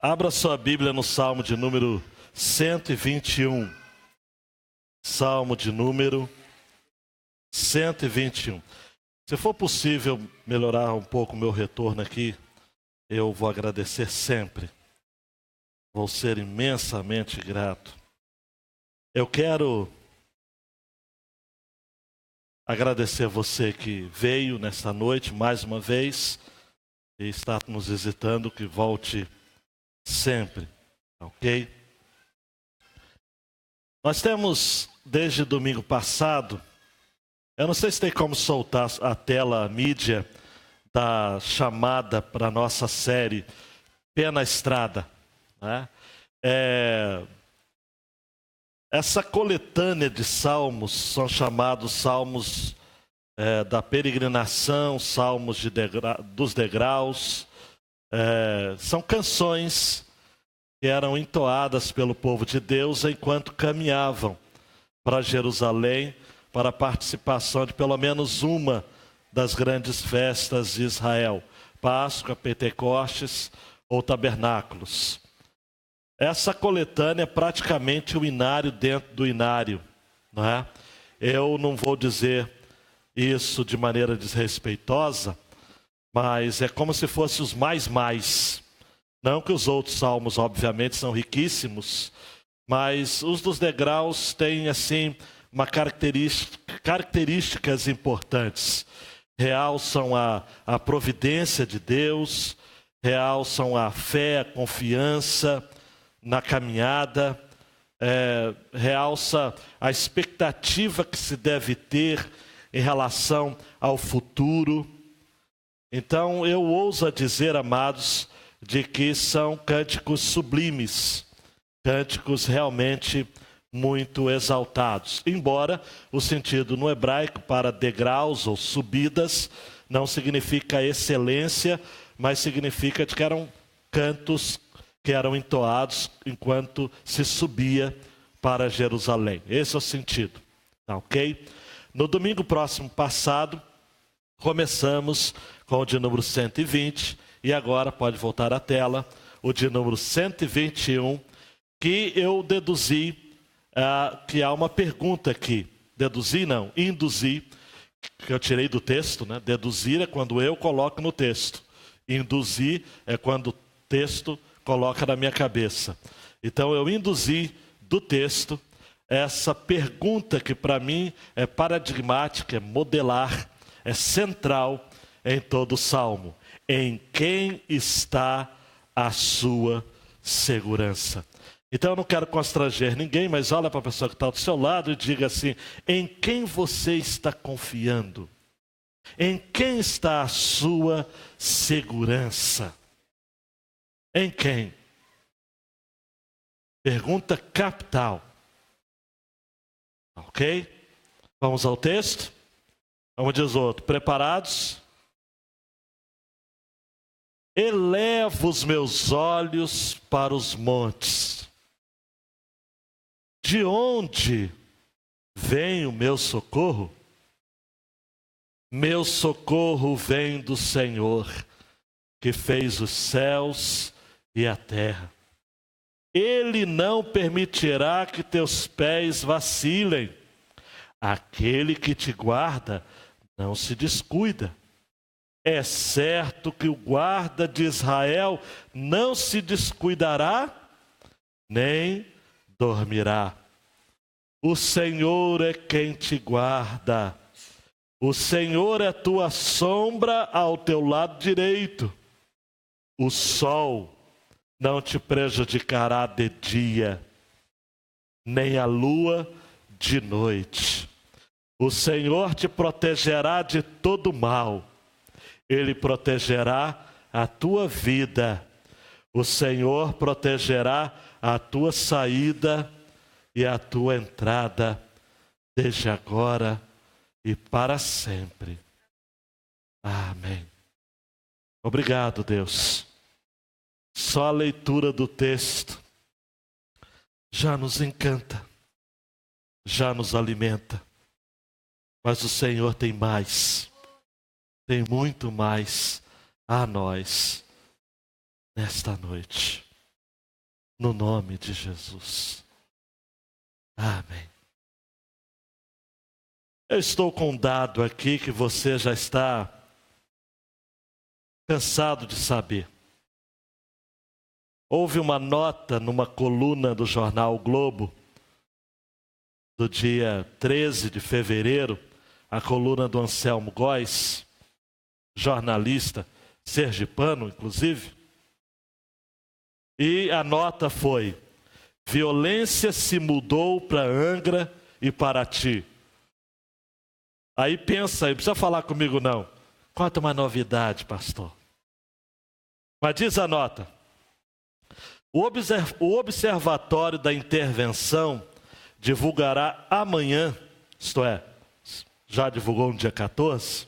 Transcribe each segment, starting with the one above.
Abra sua Bíblia no Salmo de número 121. Salmo de número 121. Se for possível melhorar um pouco o meu retorno aqui, eu vou agradecer sempre. Vou ser imensamente grato. Eu quero agradecer você que veio nesta noite mais uma vez e está nos visitando, que volte sempre, ok? Nós temos, desde domingo passado, eu não sei se tem como soltar a tela, a mídia, da chamada para a nossa série Pé na Estrada, né? Essa coletânea de salmos são chamados salmos da peregrinação, salmos dos degraus. São canções que eram entoadas pelo povo de Deus enquanto caminhavam para Jerusalém para a participação de pelo menos uma das grandes festas de Israel: Páscoa, Pentecostes ou Tabernáculos. Essa coletânea é praticamente o inário dentro do inário, não é? Eu não vou dizer isso de maneira desrespeitosa, mas é como se fosse os mais. Não que os outros salmos, obviamente, são riquíssimos, mas os dos degraus têm, assim, características importantes. Realçam a providência de Deus, realçam a fé, a confiança na caminhada, realça a expectativa que se deve ter em relação ao futuro. Então eu ouso dizer, amados, de que são cânticos sublimes, cânticos realmente muito exaltados. Embora o sentido no hebraico para degraus ou subidas não significa excelência, mas significa que eram cantos que eram entoados enquanto se subia para Jerusalém. Esse é o sentido, tá, ok? No domingo próximo passado, começamos com o de número 120, e agora pode voltar à tela, o de número 121, que eu deduzi que há uma pergunta aqui. Deduzi não, induzi, que eu tirei do texto, né? Deduzir é quando eu coloco no texto. Induzir é quando o texto coloca na minha cabeça. Então eu induzi do texto essa pergunta que para mim é paradigmática, é modelar, é central em todo o Salmo. Em quem está a sua segurança? Então eu não quero constranger ninguém, mas olha para a pessoa que está do seu lado e diga assim: em quem você está confiando? Em quem está a sua segurança? Em quem? Pergunta capital. Ok? Vamos ao texto? Como diz o outro, preparados? Elevo os meus olhos para os montes. De onde vem o meu socorro? Meu socorro vem do Senhor, que fez os céus e a terra. Ele não permitirá que teus pés vacilem. Aquele que te guarda não se descuida. É certo que o guarda de Israel não se descuidará, nem dormirá. O Senhor é quem te guarda. O Senhor é tua sombra ao teu lado direito. O sol não te prejudicará de dia, nem a lua de noite. O Senhor te protegerá de todo mal. Ele protegerá a tua vida. O Senhor protegerá a tua saída e a tua entrada, desde agora e para sempre. Amém. Obrigado, Deus. Só a leitura do texto já nos encanta, já nos alimenta. Mas o Senhor tem mais, tem muito mais a nós nesta noite. no nome de Jesus. Amém. Eu estou com um dado aqui que você já está cansado de saber. Houve uma nota numa coluna do jornal o Globo, do dia 13 de fevereiro, a coluna do Anselmo Góes, jornalista sergipano, inclusive. E a nota foi: violência se mudou para Angra e Paraty. Aí pensa, não precisa falar comigo não. Conta uma novidade, pastor. Mas diz a nota: o Observatório da Intervenção divulgará amanhã, isto é, já divulgou no dia 14,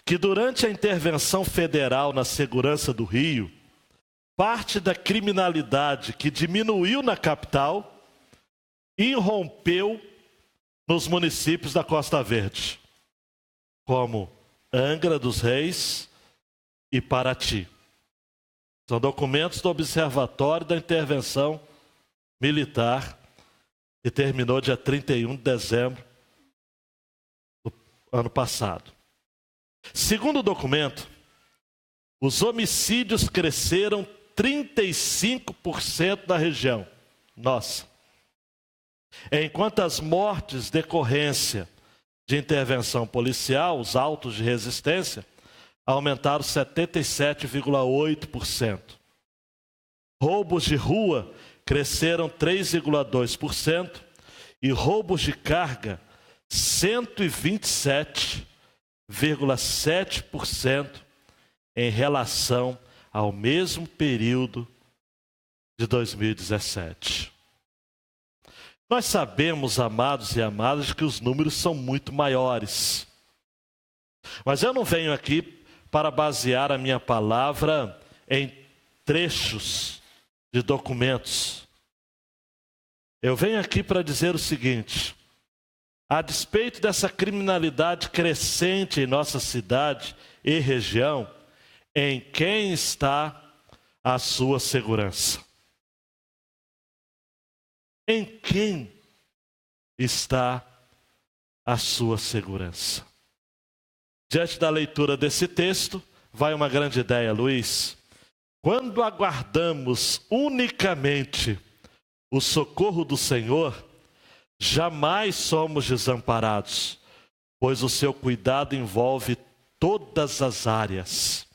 que durante a intervenção federal na segurança do Rio, parte da criminalidade que diminuiu na capital irrompeu nos municípios da Costa Verde, como Angra dos Reis e Paraty. São documentos do Observatório da Intervenção Militar, que terminou dia 31 de dezembro do ano passado. Segundo o documento, os homicídios cresceram 35% na região nossa, enquanto as mortes decorrência de intervenção policial, os autos de resistência, aumentaram 77,8%. Roubos de rua cresceram 3,2% e roubos de carga 127,7% em relação ao mesmo período de 2017. Nós sabemos, amados e amadas, que os números são muito maiores. Mas eu não venho aqui para basear a minha palavra em trechos de documentos. Eu venho aqui para dizer o seguinte: a despeito dessa criminalidade crescente em nossa cidade e região, em quem está a sua segurança? Em quem está a sua segurança? Diante da leitura desse texto, vai uma grande ideia, Luiz. Quando aguardamos unicamente o socorro do Senhor, jamais somos desamparados, pois o seu cuidado envolve todas as áreas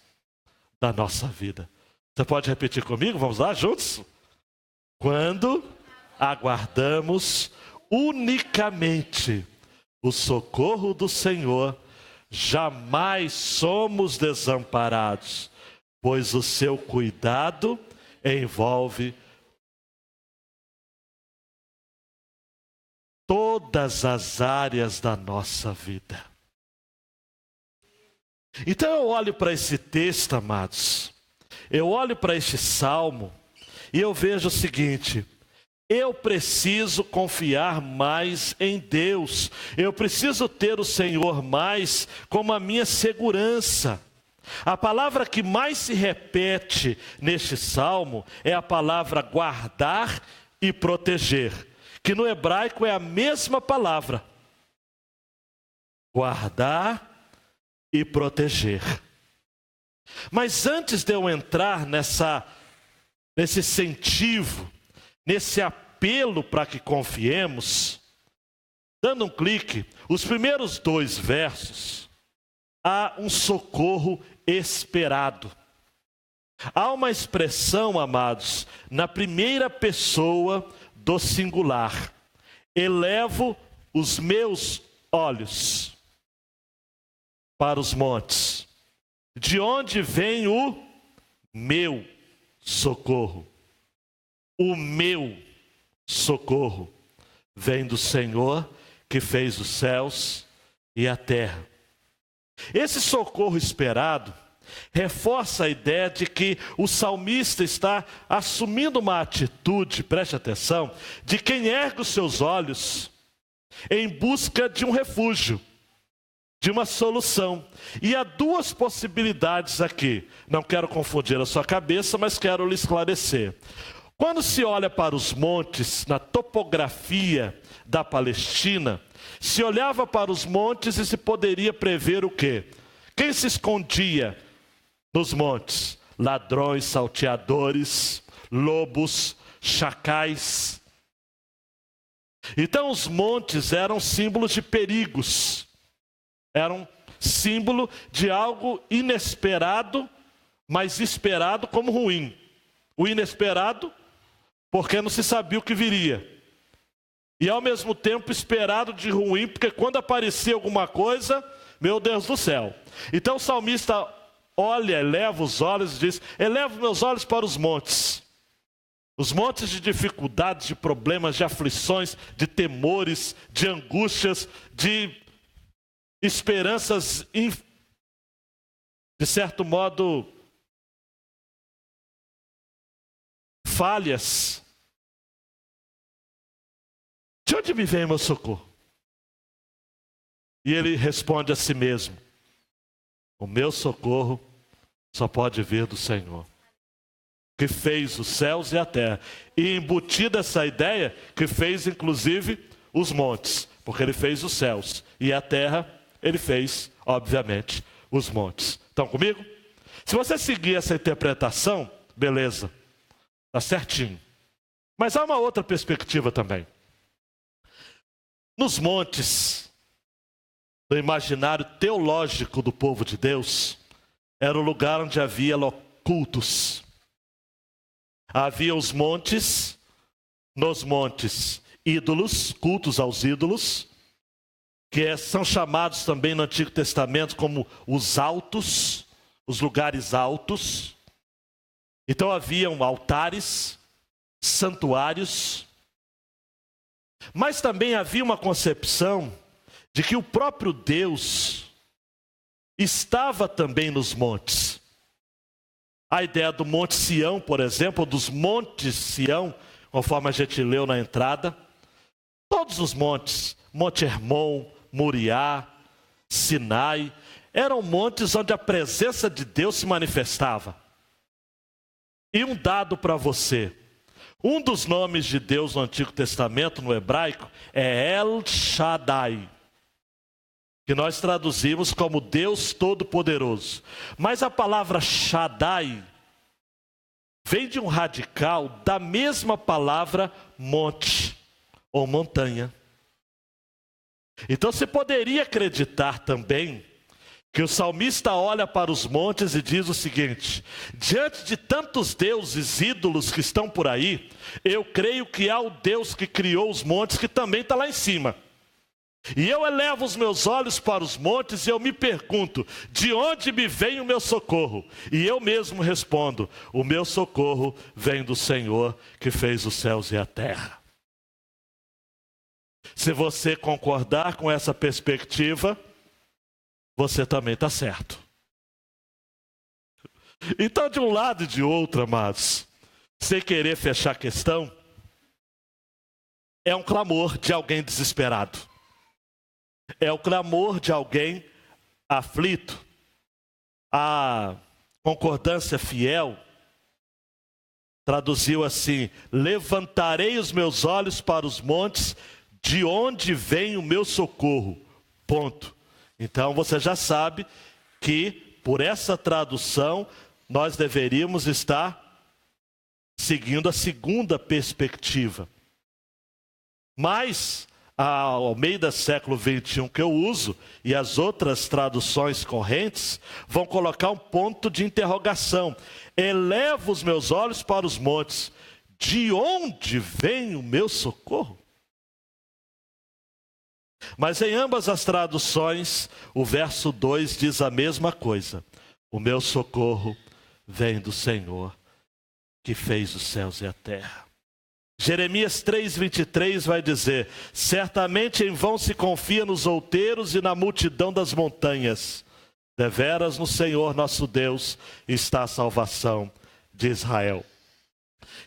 da nossa vida. Você pode repetir comigo? Vamos lá juntos? Quando aguardamos unicamente o socorro do Senhor, jamais somos desamparados, pois o seu cuidado envolve todas as áreas da nossa vida. Então eu olho para esse texto, amados, eu olho para este salmo e eu vejo o seguinte: eu preciso confiar mais em Deus, eu preciso ter o Senhor mais como a minha segurança. A palavra que mais se repete neste salmo é a palavra guardar e proteger, que no hebraico é a mesma palavra. Guardar e proteger. Mas antes de eu entrar nesse incentivo, nesse apelo para que confiemos, dando um clique, os primeiros 2 versos, há um socorro esperado. Há uma expressão, amados, na primeira pessoa do singular: elevo os meus olhos para os montes, de onde vem o meu socorro. O meu socorro vem do Senhor que fez os céus e a terra. Esse socorro esperado reforça a ideia de que o salmista está assumindo uma atitude, preste atenção, de quem ergue os seus olhos em busca de um refúgio, de uma solução. E há 2 possibilidades aqui. Não quero confundir a sua cabeça, mas quero lhe esclarecer. Quando se olha para os montes, na topografia da Palestina, se olhava para os montes e se poderia prever o quê? Quem se escondia nos montes? Ladrões, salteadores, lobos, chacais. Então os montes eram símbolos de perigos, eram símbolo de algo inesperado, mas esperado como ruim. O inesperado, porque não se sabia o que viria. E ao mesmo tempo esperado de ruim, porque quando aparecia alguma coisa, meu Deus do céu. Então o salmista olha, eleva os olhos e diz: elevo meus olhos para os montes. Os montes de dificuldades, de problemas, de aflições, de temores, de angústias, de esperanças, de certo modo, falhas. De onde me vem o meu socorro? E ele responde a si mesmo: o meu socorro só pode vir do Senhor, que fez os céus e a terra. E embutida essa ideia, que fez inclusive os montes, porque ele fez os céus e a terra, ele fez, obviamente, os montes. Estão comigo? Se você seguir essa interpretação, beleza, está certinho. Mas há uma outra perspectiva também. Nos montes, no imaginário teológico do povo de Deus, era o lugar onde havia cultos. Havia os montes, nos montes, ídolos, cultos aos ídolos, que são chamados também no Antigo Testamento como os altos, os lugares altos. Então haviam altares, santuários, mas também havia uma concepção de que o próprio Deus estava também nos montes. A ideia do Monte Sião, por exemplo, dos montes Sião, conforme a gente leu na entrada, todos os montes, Monte Hermon, Moriá, Sinai, eram montes onde a presença de Deus se manifestava. E um dado para você: um dos nomes de Deus no Antigo Testamento, no hebraico, é El Shaddai, que nós traduzimos como Deus Todo-Poderoso. Mas a palavra Shaddai vem de um radical da mesma palavra monte ou montanha. Então você poderia acreditar também que o salmista olha para os montes e diz o seguinte: diante de tantos deuses, ídolos que estão por aí, eu creio que há o Deus que criou os montes que também está lá em cima. E eu elevo os meus olhos para os montes e eu me pergunto: de onde me vem o meu socorro? E eu mesmo respondo: o meu socorro vem do Senhor que fez os céus e a terra. Se você concordar com essa perspectiva, você também está certo. Então, de um lado e de outro, amados, sem querer fechar a questão, é um clamor de alguém desesperado. É o clamor de alguém aflito. A concordância fiel traduziu assim: levantarei os meus olhos para os montes, de onde vem o meu socorro. Ponto. Então você já sabe que por essa tradução nós deveríamos estar seguindo a segunda perspectiva. Mas ao meio do século XXI que eu uso, e as outras traduções correntes, vão colocar um ponto de interrogação. Elevo os meus olhos para os montes, de onde vem o meu socorro? Mas em ambas as traduções, o verso 2 diz a mesma coisa: o meu socorro vem do Senhor, que fez os céus e a terra. Jeremias 3:23 vai dizer: certamente em vão se confia nos outeiros e na multidão das montanhas. Deveras no Senhor nosso Deus está a salvação de Israel.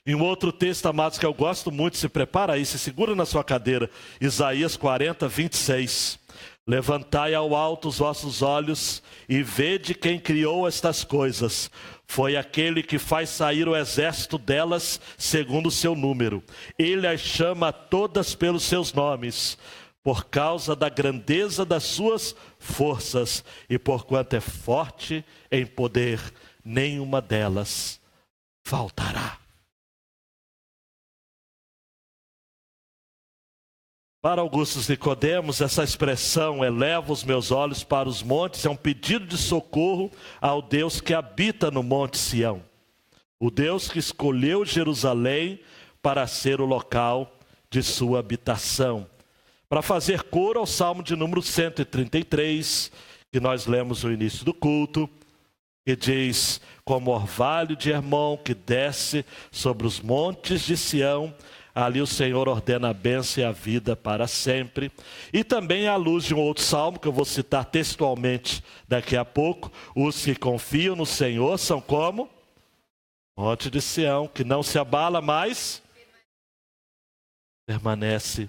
Em um outro texto, amados, que eu gosto muito, se prepara aí, se segura na sua cadeira, Isaías 40:26. Levantai ao alto os vossos olhos e vede quem criou estas coisas. Foi aquele que faz sair o exército delas segundo o seu número. Ele as chama todas pelos seus nomes, por causa da grandeza das suas forças, e porquanto é forte em poder, nenhuma delas faltará. Para Augusto Nicodemos, essa expressão, eleva os meus olhos para os montes, é um pedido de socorro ao Deus que habita no Monte Sião. O Deus que escolheu Jerusalém para ser o local de sua habitação. Para fazer coro ao Salmo de número 133, que nós lemos no início do culto, que diz: como orvalho de Hermon que desce sobre os montes de Sião, ali o Senhor ordena a bênção e a vida para sempre. E também à luz de um outro salmo, que eu vou citar textualmente daqui a pouco: os que confiam no Senhor são como monte de Sião, que não se abala, mas permanece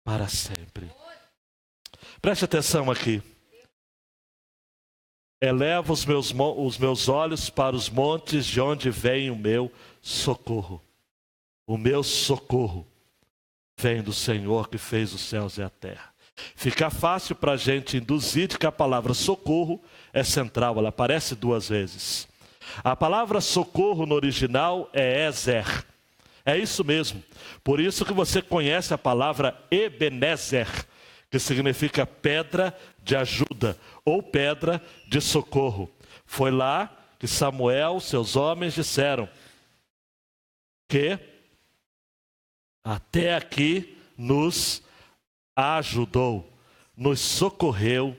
para sempre. Preste atenção aqui. Eleva os meus olhos para os montes, de onde vem o meu socorro. O meu socorro vem do Senhor que fez os céus e a terra. Fica fácil para a gente induzir de que a palavra socorro é central, ela aparece 2 vezes. A palavra socorro no original é Ezer. É isso mesmo. Por isso que você conhece a palavra Ebenezer, que significa pedra de ajuda ou pedra de socorro. Foi lá que Samuel, seus homens disseram que até aqui nos ajudou, nos socorreu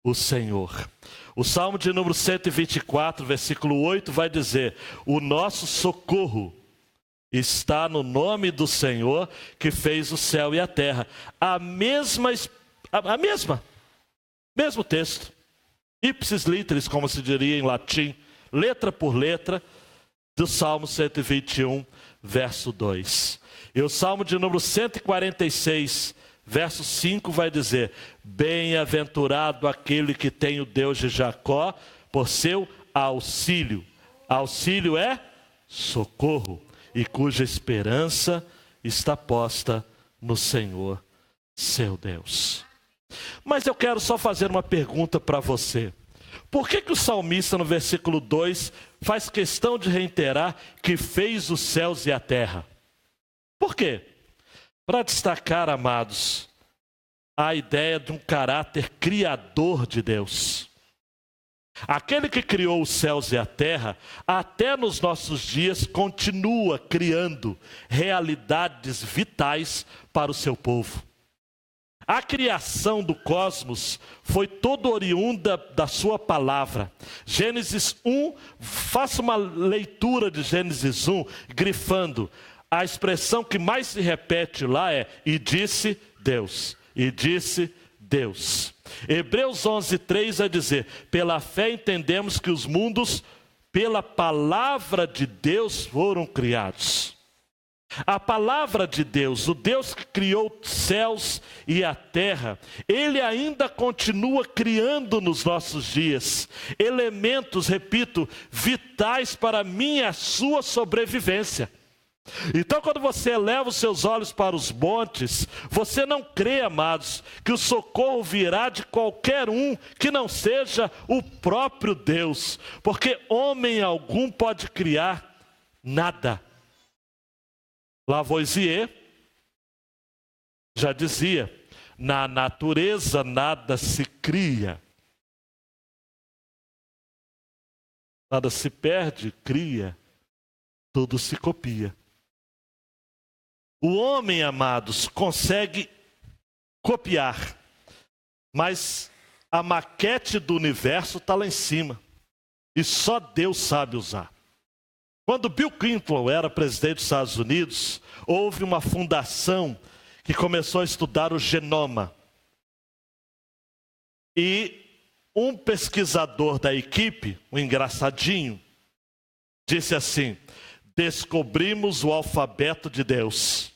o Senhor. O Salmo de número 124, versículo 8 vai dizer: o nosso socorro está no nome do Senhor que fez o céu e a terra. Mesmo texto, ipsis literis, como se diria em latim, letra por letra, do Salmo 121, verso 2. E o Salmo de número 146, verso 5 vai dizer: bem-aventurado aquele que tem o Deus de Jacó por seu auxílio. Auxílio é socorro, e cuja esperança está posta no Senhor, seu Deus. Mas eu quero só fazer uma pergunta para você. Por que o salmista no versículo 2 faz questão de reiterar que fez os céus e a terra? Por quê? Para destacar, amados, a ideia de um caráter criador de Deus. Aquele que criou os céus e a terra, até nos nossos dias, continua criando realidades vitais para o seu povo. A criação do cosmos foi toda oriunda da sua palavra. Gênesis 1, faça uma leitura de Gênesis 1, grifando. A expressão que mais se repete lá é: e disse Deus, e disse Deus. Hebreus 11:3 vai dizer: pela fé entendemos que os mundos, pela palavra de Deus, foram criados. A palavra de Deus, o Deus que criou os céus e a terra, Ele ainda continua criando nos nossos dias elementos, repito, vitais para a minha e a sua sobrevivência. Então, quando você eleva os seus olhos para os montes, você não crê, amados, que o socorro virá de qualquer um que não seja o próprio Deus, porque homem algum pode criar nada. Lavoisier já dizia: na natureza nada se cria, nada se perde, cria, tudo se copia. O homem, amados, consegue copiar, mas a maquete do universo está lá em cima, e só Deus sabe usar. Quando Bill Clinton era presidente dos Estados Unidos, houve uma fundação que começou a estudar o genoma. E um pesquisador da equipe, um engraçadinho, disse assim: descobrimos o alfabeto de Deus.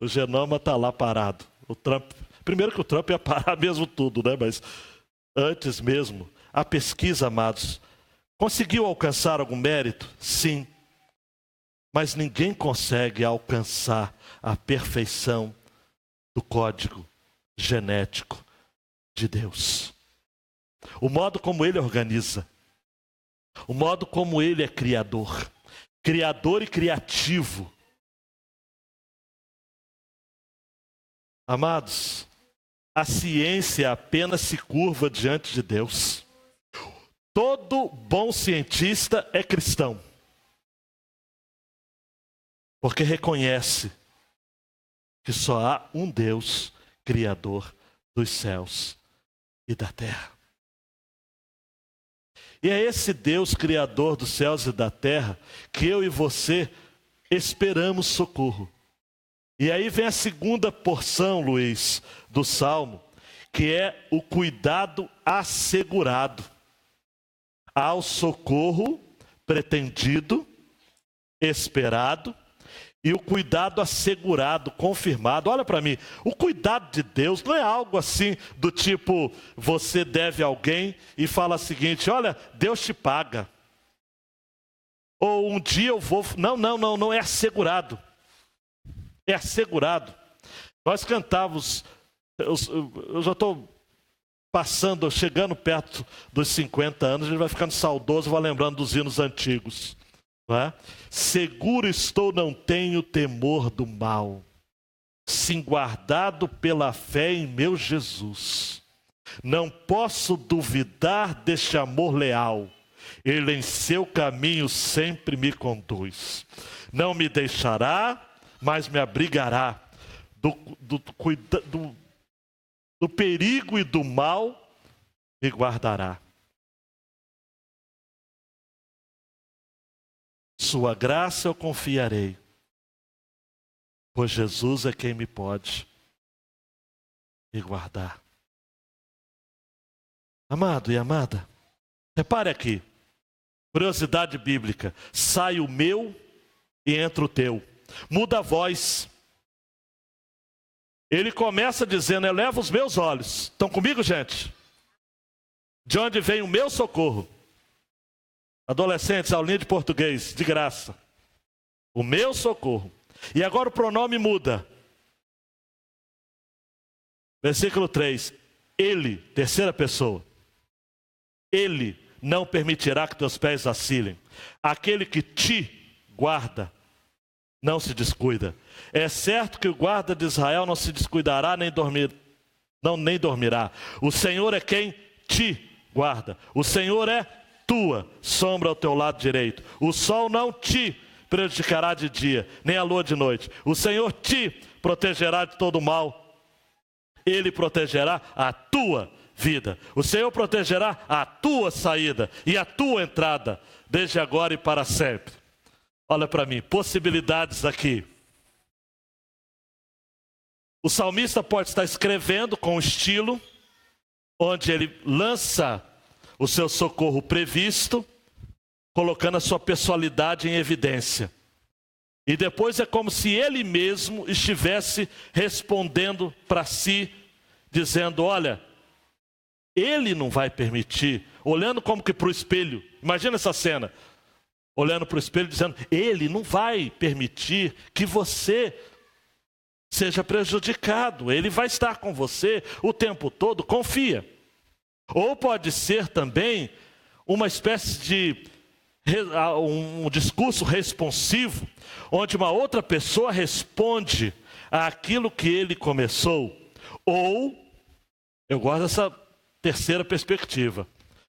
O genoma está lá parado. Primeiro que o Trump ia parar mesmo tudo, né? Mas antes mesmo, a pesquisa, amados, conseguiu alcançar algum mérito? Sim. Mas ninguém consegue alcançar a perfeição do código genético de Deus. O modo como Ele organiza, o modo como Ele é criador e criativo. Amados, a ciência apenas se curva diante de Deus. Todo bom cientista é cristão, porque reconhece que só há um Deus, Criador dos céus e da terra. E é esse Deus, Criador dos céus e da terra, que eu e você esperamos socorro. E aí vem a segunda porção, Luiz, do Salmo, que é o cuidado assegurado. Há o socorro pretendido, esperado, e o cuidado assegurado, confirmado. Olha para mim, o cuidado de Deus não é algo assim do tipo, você deve a alguém e fala o seguinte, olha, Deus te paga. Ou um dia eu vou... Não, é assegurado. É assegurado. Nós cantávamos, eu já estou chegando perto dos 50 anos, a gente vai ficando saudoso, vai lembrando dos hinos antigos. Não é? Seguro estou, não tenho temor do mal, sim guardado pela fé em meu Jesus. Não posso duvidar deste amor leal, Ele em seu caminho sempre me conduz. Não me deixará, mas me abrigará do perigo e do mal, me guardará. Sua graça eu confiarei, pois Jesus é quem me pode me guardar. Amado e amada, repare aqui, curiosidade bíblica, sai o meu e entra o teu. Muda a voz. Ele começa dizendo, eleva os meus olhos. Estão comigo, gente? De onde vem o meu socorro? Adolescentes, aulinha de português, de graça. O meu socorro. E agora o pronome muda. Versículo 3. Ele, terceira pessoa. Ele não permitirá que teus pés vacilem. Aquele que te guarda não se descuida. É certo que o guarda de Israel não se descuidará nem dormirá. O Senhor é quem te guarda. O Senhor é tua sombra ao teu lado direito. O sol não te prejudicará de dia, nem a lua de noite. O Senhor te protegerá de todo mal. Ele protegerá a tua vida. O Senhor protegerá a tua saída e a tua entrada, desde agora e para sempre. Olha para mim, possibilidades aqui. O salmista pode estar escrevendo com estilo, onde ele lança o seu socorro previsto, colocando a sua pessoalidade em evidência. E depois é como se ele mesmo estivesse respondendo para si, dizendo, olha, ele não vai permitir, olhando como que para o espelho, imagina essa cena, olhando para o espelho dizendo, ele não vai permitir que você seja prejudicado, ele vai estar com você o tempo todo, confia. Ou pode ser também uma espécie de um discurso responsivo, onde uma outra pessoa responde àquilo que ele começou. Ou, eu gosto dessa terceira perspectiva,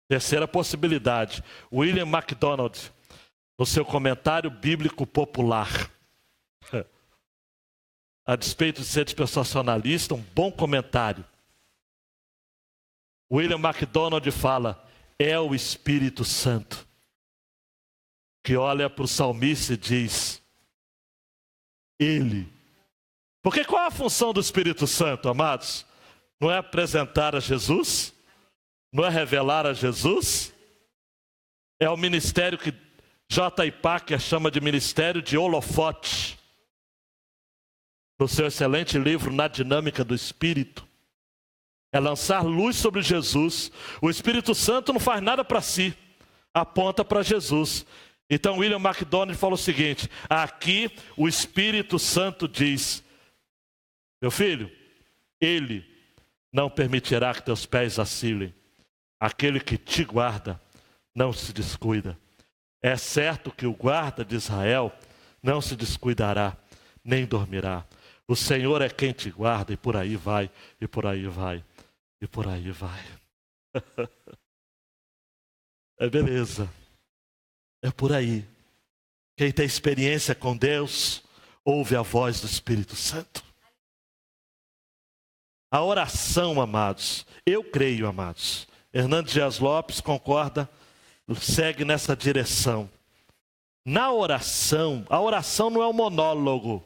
terceira possibilidade. William MacDonald, no seu comentário bíblico popular, a despeito de ser dispensacionalista, um bom comentário. William MacDonald fala, é o Espírito Santo, que olha para o salmista e diz, ele. Porque qual é a função do Espírito Santo, amados? Não é apresentar a Jesus? Não é revelar a Jesus? É o ministério que J. Packer chama de ministério de holofote, no seu excelente livro Na Dinâmica do Espírito. É lançar luz sobre Jesus. O Espírito Santo não faz nada para si, aponta para Jesus. Então William MacDonald falou o seguinte: aqui o Espírito Santo diz: meu filho, Ele não permitirá que teus pés vacilem. Aquele que te guarda não se descuida. É certo que o guarda de Israel não se descuidará, nem dormirá. O Senhor é quem te guarda, e por aí vai, e por aí vai, e por aí vai. É beleza. É por aí. Quem tem experiência com Deus, ouve a voz do Espírito Santo. A oração, amados, eu creio, amados. Hernando Dias Lopes concorda, segue nessa direção. Na oração, a oração não é um monólogo.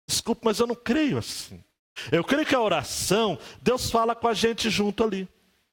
Desculpe, mas eu não creio assim. Eu creio que a oração, Deus fala com a gente junto ali.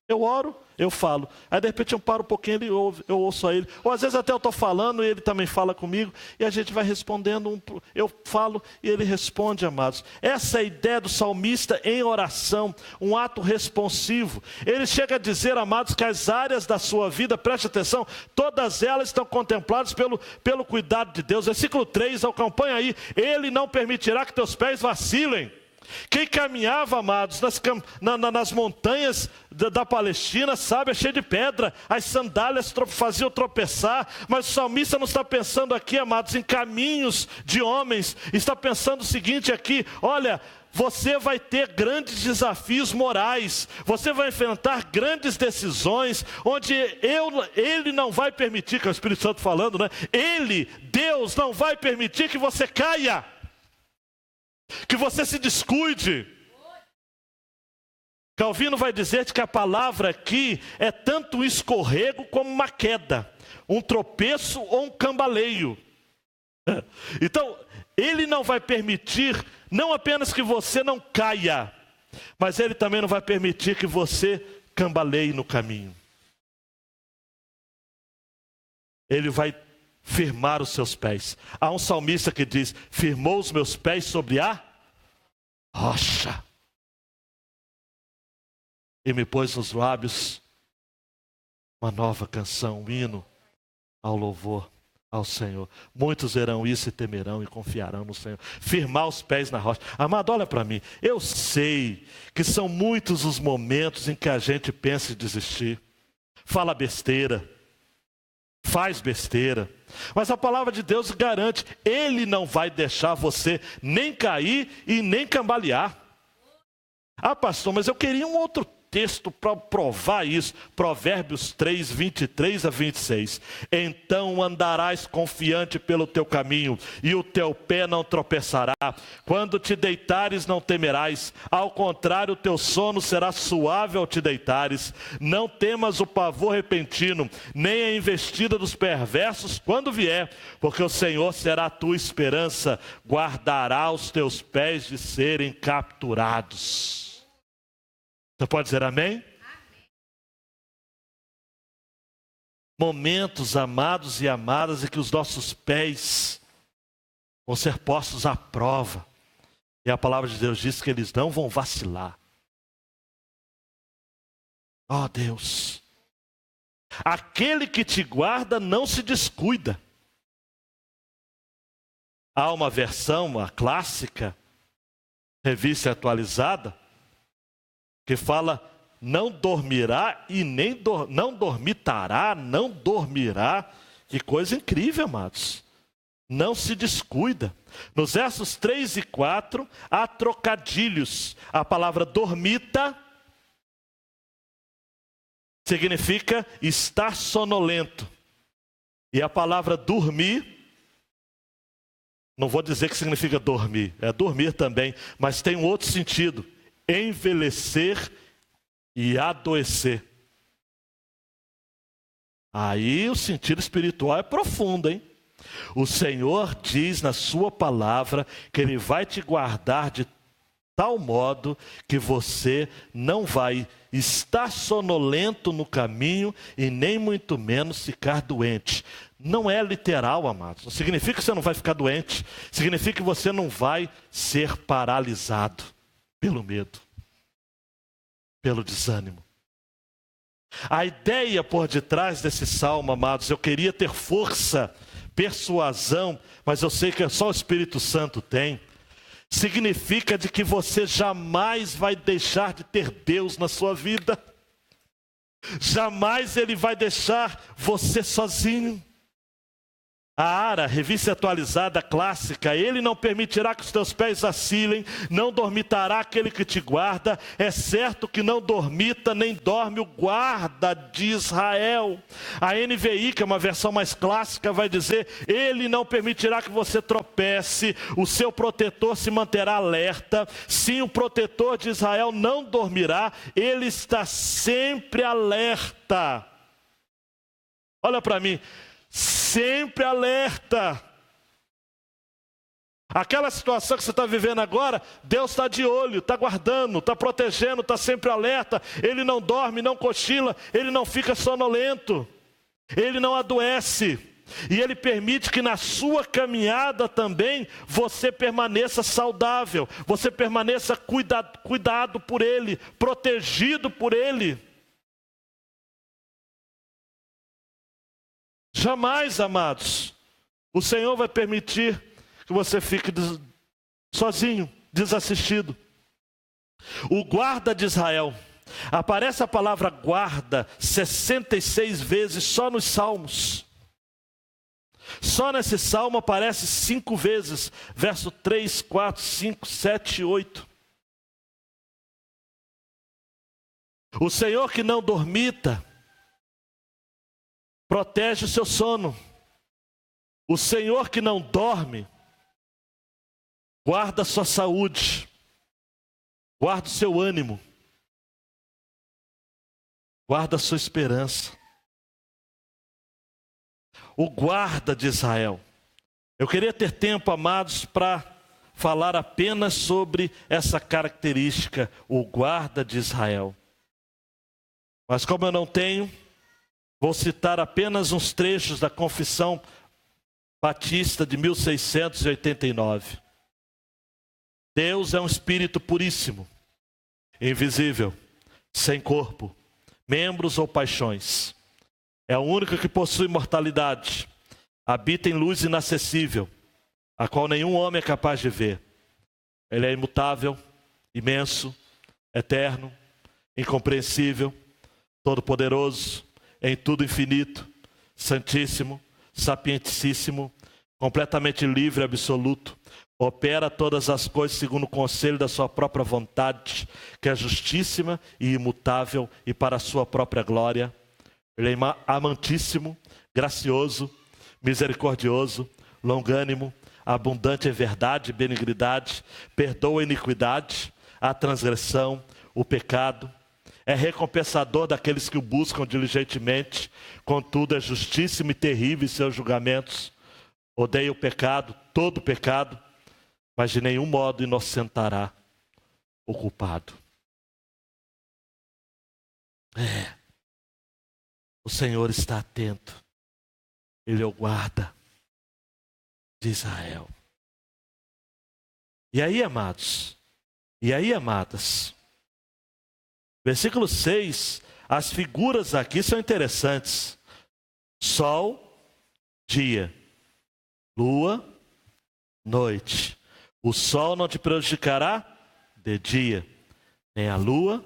Eu oro, eu falo. Aí de repente eu paro um pouquinho, ele ouve, eu ouço a ele. Ou às vezes até eu estou falando e ele também fala comigo. E a gente vai respondendo, eu falo e ele responde, amados. Essa é a ideia do salmista em oração, um ato responsivo. Ele chega a dizer, amados, que as áreas da sua vida, preste atenção, todas elas estão contempladas pelo cuidado de Deus. Versículo 3, acompanha aí. Ele não permitirá que teus pés vacilem. Quem caminhava, amados, nas montanhas da Palestina, sabe, é cheio de pedra, as sandálias faziam tropeçar, mas o salmista não está pensando aqui, amados, em caminhos de homens, está pensando o seguinte aqui: olha, você vai ter grandes desafios morais, você vai enfrentar grandes decisões, onde Ele não vai permitir, que é o Espírito Santo falando, né? Deus não vai permitir que você caia, que você se descuide. Calvino vai dizer que a palavra aqui é tanto um escorrego como uma queda, um tropeço ou um cambaleio. Então, Ele não vai permitir, não apenas que você não caia, mas Ele também não vai permitir que você cambaleie no caminho. Ele vai firmar os seus pés. Há um salmista que diz: firmou os meus pés sobre a rocha e me pôs nos lábios uma nova canção, um hino ao louvor ao Senhor. Muitos verão isso e temerão e confiarão no Senhor. Firmar os pés na rocha. Amado, olha para mim, eu sei que são muitos os momentos em que a gente pensa em desistir, fala besteira, faz besteira, mas a palavra de Deus garante: Ele não vai deixar você nem cair e nem cambalear. Ah, pastor, mas eu queria um outro texto para provar isso. Provérbios 3, 23 a 26. Então andarás confiante pelo teu caminho, e o teu pé não tropeçará. Quando te deitares não temerás, ao contrário, o teu sono será suave ao te deitares. Não temas o pavor repentino, nem a investida dos perversos quando vier, porque o Senhor será a tua esperança, guardará os teus pés de serem capturados. Você pode dizer amém? Amém. Momentos, amados e amadas, em que os nossos pés vão ser postos à prova. E a palavra de Deus diz que eles não vão vacilar. Oh Deus, aquele que te guarda não se descuida. Há uma versão, a clássica, revista atualizada, que fala: não dormirá e nem não dormitará, não dormirá. Que coisa incrível, amados. Não se descuida. Nos versos 3 e 4, há trocadilhos. A palavra dormita significa estar sonolento. E a palavra dormir, não vou dizer que significa dormir, é dormir também, mas tem um outro sentido: envelhecer e adoecer. Aí o sentido espiritual é profundo, hein? O Senhor diz na sua palavra que Ele vai te guardar de tal modo que você não vai estar sonolento no caminho e nem muito menos ficar doente. Não é literal, amados. Não significa que você não vai ficar doente. Significa que você não vai ser paralisado pelo medo. pelo desânimo. A ideia por detrás desse salmo, amados, eu queria ter força, persuasão, mas eu sei que só o Espírito Santo tem. Significa de que você jamais vai deixar de ter Deus na sua vida. Jamais Ele vai deixar você sozinho. A Ara, revista atualizada clássica, Ele não permitirá que os teus pés vacilem, não dormitará aquele que te guarda, é certo que não dormita nem dorme o guarda de Israel. A NVI, que é uma versão mais clássica, vai dizer, Ele não permitirá que você tropece, o seu protetor se manterá alerta, sim, o protetor de Israel não dormirá, Ele está sempre alerta. Olha para mim. Sempre alerta. Aquela situação que você está vivendo agora, Deus está de olho, está guardando, está protegendo, está sempre alerta. Ele não dorme, não cochila, Ele não fica sonolento, Ele não adoece. E Ele permite que na sua caminhada também você permaneça saudável, você permaneça cuidado por Ele, protegido por Ele. Jamais, amados, o Senhor vai permitir que você fique sozinho, desassistido. O guarda de Israel, aparece a palavra guarda 66 vezes só nos Salmos. Só nesse Salmo aparece 5 vezes, verso 3, 4, 5, 7 e 8. O Senhor que não dormita, protege o seu sono. O Senhor que não dorme, guarda a sua saúde, guarda o seu ânimo, guarda a sua esperança. O guarda de Israel. Eu queria ter tempo, amados, para falar apenas sobre essa característica, o guarda de Israel. Mas como eu não tenho, vou citar apenas uns trechos da Confissão Batista de 1689. Deus é um Espírito puríssimo, invisível, sem corpo, membros ou paixões. É o único que possui imortalidade, habita em luz inacessível, a qual nenhum homem é capaz de ver. Ele é imutável, imenso, eterno, incompreensível, todo-poderoso, em tudo infinito, santíssimo, sapientíssimo, completamente livre e absoluto, opera todas as coisas segundo o conselho da sua própria vontade, que é justíssima e imutável e para a sua própria glória. Ele é amantíssimo, gracioso, misericordioso, longânimo, abundante em verdade e benignidade, perdoa a iniquidade, a transgressão, o pecado. É recompensador daqueles que o buscam diligentemente, contudo é justíssimo e terrível em seus julgamentos. Odeia o pecado, todo o pecado, mas de nenhum modo inocentará o culpado. O Senhor está atento. Ele é o guarda de Israel. E aí, amados? E aí, amadas? Versículo 6, as figuras aqui são interessantes. Sol, dia. Lua, noite. O sol não te prejudicará de dia, nem a lua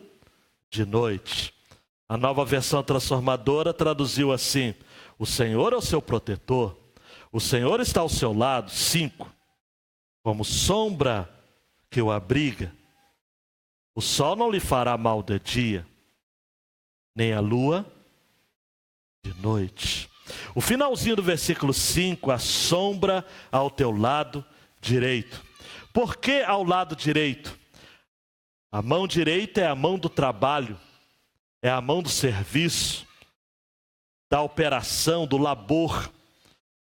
de noite. A Nova Versão Transformadora traduziu assim: o Senhor é o seu protetor, o Senhor está ao seu lado. 5, como sombra que o abriga. O sol não lhe fará mal de dia, nem a lua de noite. O finalzinho do versículo 5, a sombra ao teu lado direito. Por que ao lado direito? A mão direita é a mão do trabalho, é a mão do serviço, da operação, do labor.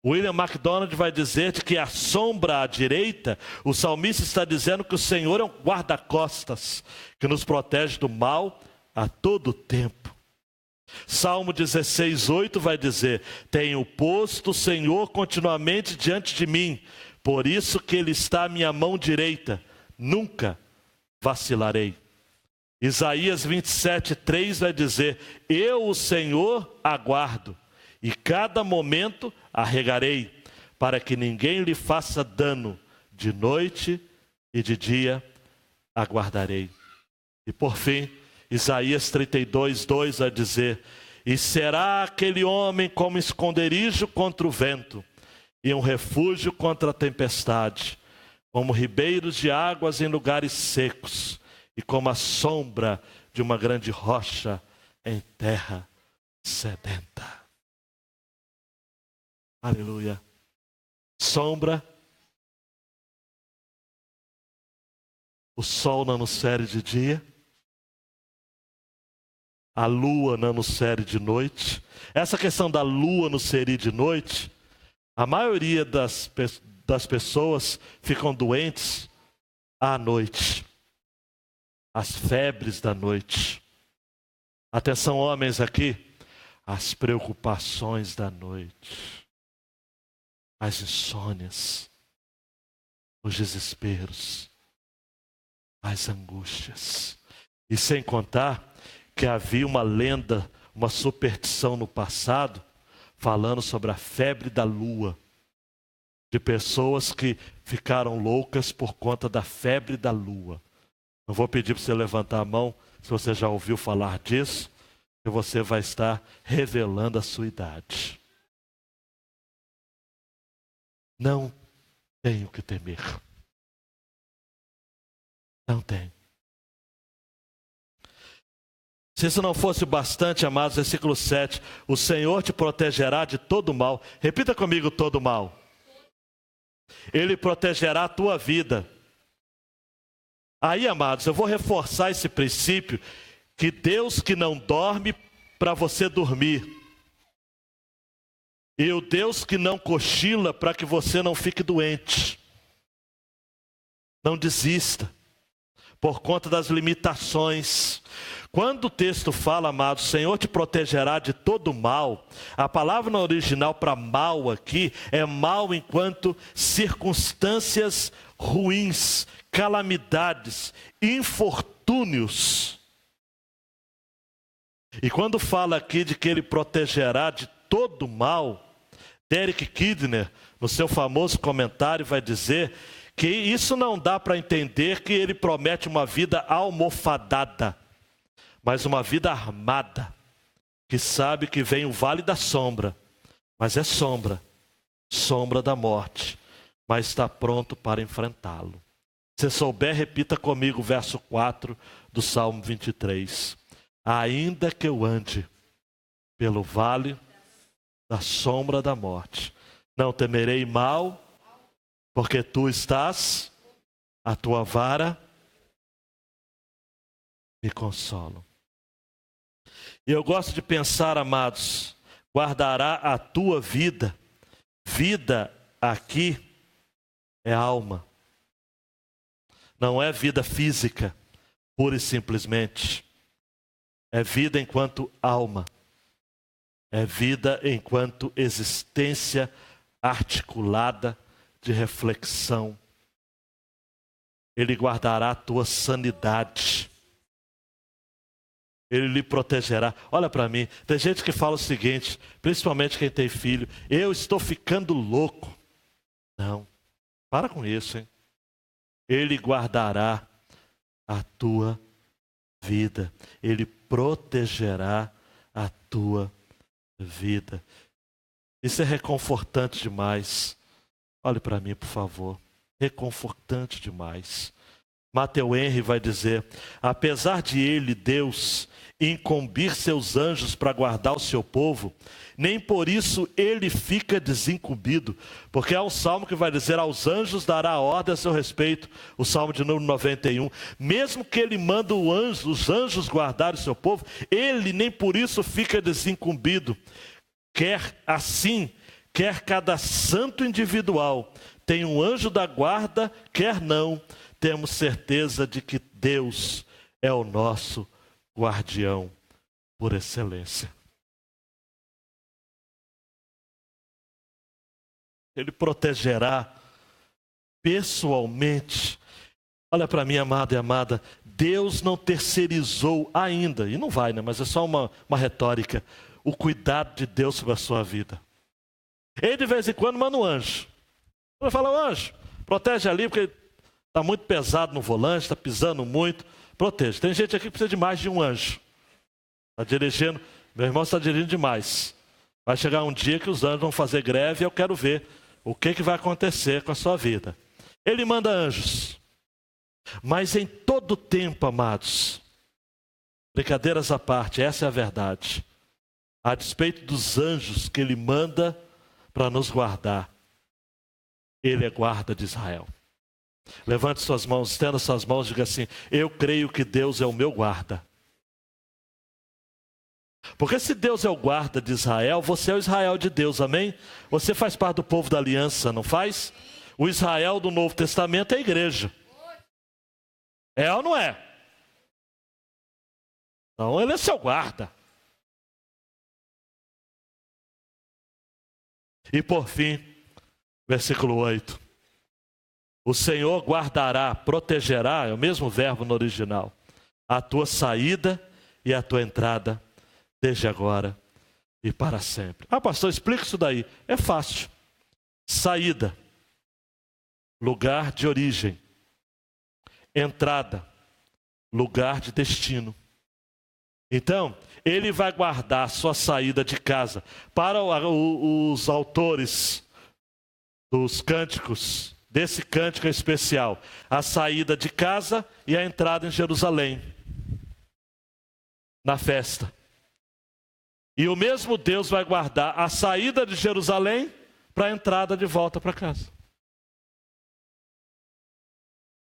William MacDonald vai dizer que a sombra à direita, o salmista está dizendo que o Senhor é um guarda-costas, que nos protege do mal a todo tempo. Salmo 16:8 vai dizer: tenho posto o Senhor continuamente diante de mim, por isso que Ele está à minha mão direita, nunca vacilarei. Isaías 27:3 vai dizer: eu, o Senhor, aguardo, e cada momento arregarei, para que ninguém lhe faça dano, de noite e de dia aguardarei. E por fim, Isaías 32:2 vai dizer: e será aquele homem como esconderijo contra o vento, e um refúgio contra a tempestade, como ribeiros de águas em lugares secos, e como a sombra de uma grande rocha em terra sedenta. Aleluia. Sombra. O sol não nos fere de dia. A lua não nos fere de noite. Essa questão da lua nos ferir de noite, a maioria das pessoas ficam doentes à noite. As febres da noite. Atenção, homens aqui. As preocupações da noite. As insônias. Os desesperos. As angústias. E sem contar que havia uma lenda, uma superstição no passado, falando sobre a febre da lua. De pessoas que ficaram loucas por conta da febre da lua. Não vou pedir para você levantar a mão, se você já ouviu falar disso, que você vai estar revelando a sua idade. Não tenho que temer. Não tenho. Se isso não fosse bastante, amados, versículo 7, o Senhor te protegerá de todo mal. Repita comigo: todo mal. Ele protegerá a tua vida. Aí, amados, eu vou reforçar esse princípio, que Deus que não dorme para você dormir. E o Deus que não cochila para que você não fique doente. Não desista, por conta das limitações. Quando o texto fala, amados, o Senhor te protegerá de todo mal, a palavra no original para mal aqui é mal enquanto circunstâncias ruins, calamidades, infortúnios. E quando fala aqui de que ele protegerá de todo mal, Derek Kidner, no seu famoso comentário, vai dizer que isso não dá para entender que ele promete uma vida almofadada, mas uma vida armada, que sabe que vem o vale da sombra, mas é sombra, sombra da morte, mas está pronto para enfrentá-lo. Se souber, repita comigo o verso 4 do Salmo 23. Ainda que eu ande pelo vale da sombra da morte, não temerei mal, porque tu estás, a tua vara me consola. E eu gosto de pensar, amados, guardará a tua vida. Vida aqui é alma. Não é vida física, pura e simplesmente. É vida enquanto alma. É vida enquanto existência articulada de reflexão. Ele guardará a tua sanidade. Ele lhe protegerá. Olha para mim, tem gente que fala o seguinte, principalmente quem tem filho: eu estou ficando louco. Não, para com isso, hein? Ele guardará a tua vida. Ele protegerá a tua vida. Isso é reconfortante demais. Olhe para mim, por favor. Reconfortante demais. Matthew Henry vai dizer: apesar de ele, Deus, incumbir seus anjos para guardar o seu povo, nem por isso ele fica desincumbido, porque há um salmo que vai dizer: aos anjos dará ordem a seu respeito, o salmo de número 91. Mesmo que ele manda os anjos guardar o seu povo, ele nem por isso fica desincumbido. Quer assim, quer cada santo individual tenha um anjo da guarda, quer não, temos certeza de que Deus é o nosso guardião por excelência. Ele protegerá pessoalmente Olha para mim, amado e amada, Deus não terceirizou ainda, e não vai, né? Mas é só uma retórica, o cuidado de Deus sobre a sua vida. Ele de vez em quando manda um anjo. Ele fala, o anjo, protege ali, porque está muito pesado no volante, está pisando muito, protege. Tem gente aqui que precisa de mais de um anjo. Está dirigindo, meu irmão está dirigindo demais. Vai chegar um dia que os anjos vão fazer greve e eu quero ver o que vai acontecer com a sua vida. Ele manda anjos. Mas em todo tempo, amados, brincadeiras à parte, essa é a verdade. A despeito dos anjos que Ele manda para nos guardar, Ele é guarda de Israel. Levante suas mãos, estenda suas mãos e diga assim, eu creio que Deus é o meu guarda. Porque se Deus é o guarda de Israel, você é o Israel de Deus, amém? Você faz parte do povo da aliança, não faz? O Israel do Novo Testamento é a igreja. É ou não é? Então ele é seu guarda. E por fim, versículo 8. O Senhor guardará, protegerá, é o mesmo verbo no original, a tua saída e a tua entrada, desde agora e para sempre. Ah, pastor, explica isso daí. É fácil. Saída, lugar de origem. Entrada, lugar de destino. Então, Ele vai guardar a sua saída de casa. Para os autores dos cânticos, desse cântico especial, a saída de casa e a entrada em Jerusalém, na festa. E o mesmo Deus vai guardar a saída de Jerusalém para a entrada de volta para casa.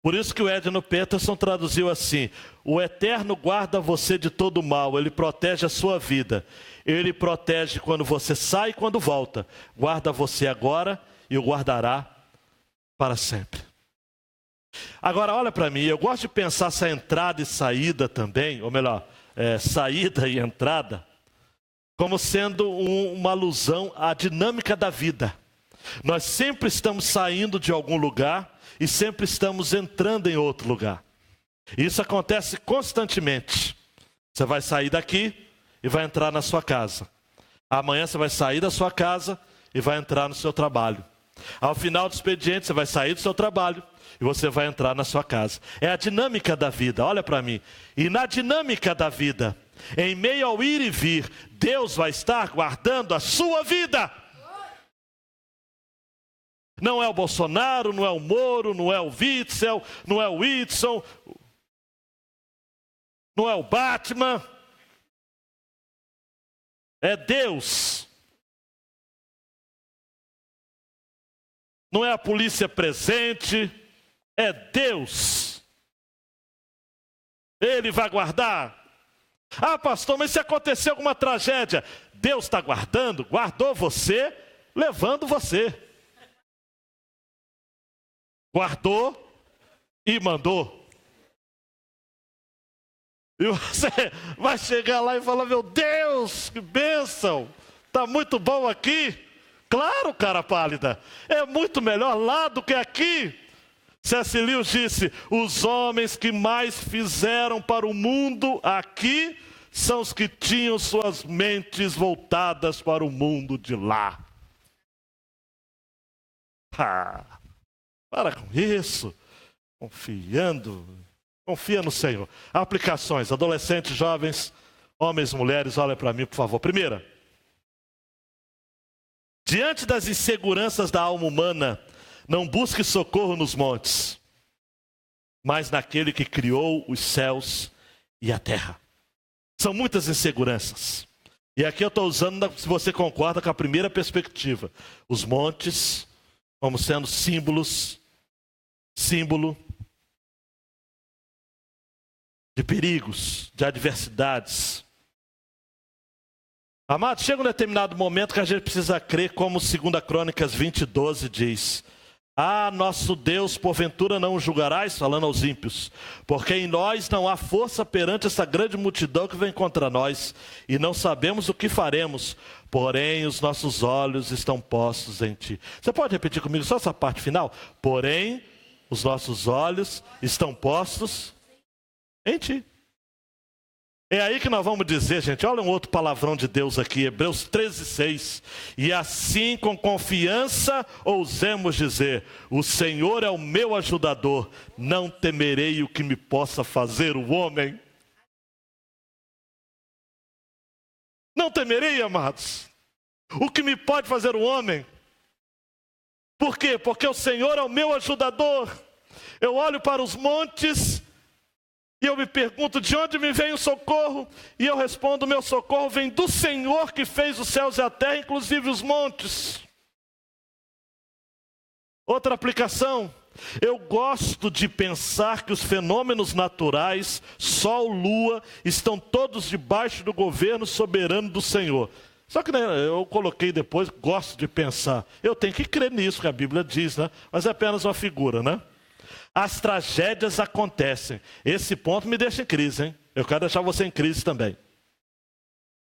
Por isso que o Edno Peterson traduziu assim, o Eterno guarda você de todo mal, Ele protege a sua vida. Ele protege quando você sai e quando volta. Guarda você agora e o guardará para sempre. Agora olha para mim, eu gosto de pensar essa entrada e saída também, ou melhor, saída e entrada, como sendo uma alusão à dinâmica da vida. Nós sempre estamos saindo de algum lugar e sempre estamos entrando em outro lugar. Isso acontece constantemente. Você vai sair daqui e vai entrar na sua casa. Amanhã você vai sair da sua casa e vai entrar no seu trabalho. Ao final do expediente você vai sair do seu trabalho e você vai entrar na sua casa. É a dinâmica da vida, olha para mim. E na dinâmica da vida, em meio ao ir e vir, Deus vai estar guardando a sua vida. Não é o Bolsonaro, não é o Moro, não é o Witzel, não é o Whitson, não é o Batman. É Deus. Não é a polícia presente, é Deus. Ele vai guardar. Ah, pastor, mas se acontecer alguma tragédia, Deus está guardando, guardou você, levando você. Guardou e mandou. E você vai chegar lá e falar, meu Deus, que bênção, está muito bom aqui. Claro, cara pálida, é muito melhor lá do que aqui. C.S. Lewis disse, os homens que mais fizeram para o mundo aqui são os que tinham suas mentes voltadas para o mundo de lá. Para com isso, confia no Senhor. Aplicações, adolescentes, jovens, homens, mulheres, olha para mim, por favor. Primeira, diante das inseguranças da alma humana, não busque socorro nos montes, mas naquele que criou os céus e a terra. São muitas inseguranças. E aqui eu estou usando, se você concorda com a primeira perspectiva, os montes como sendo símbolo de perigos, de adversidades. Amados, chega um determinado momento que a gente precisa crer, como 2 Crônicas 20:12 diz: ah, nosso Deus, porventura não o julgarás, falando aos ímpios, porque em nós não há força perante essa grande multidão que vem contra nós, e não sabemos o que faremos, porém os nossos olhos estão postos em ti. Você pode repetir comigo só essa parte final? Porém, Os nossos olhos estão postos em ti. É aí que nós vamos dizer, gente, olha um outro palavrão de Deus aqui, Hebreus 13:6. E assim com confiança ousemos dizer, o Senhor é o meu ajudador, não temerei o que me possa fazer o homem. Não temerei, amados, o que me pode fazer o homem. Por quê? Porque o Senhor é o meu ajudador. Eu olho para os montes e eu me pergunto, de onde me vem o socorro? E eu respondo, meu socorro vem do Senhor que fez os céus e a terra, inclusive os montes. Outra aplicação, eu gosto de pensar que os fenômenos naturais, sol, lua, estão todos debaixo do governo soberano do Senhor. Só que, né, eu coloquei depois, gosto de pensar. Eu tenho que crer nisso que a Bíblia diz, né? Mas é apenas uma figura, né? As tragédias acontecem. Esse ponto me deixa em crise, hein? Eu quero deixar você em crise também.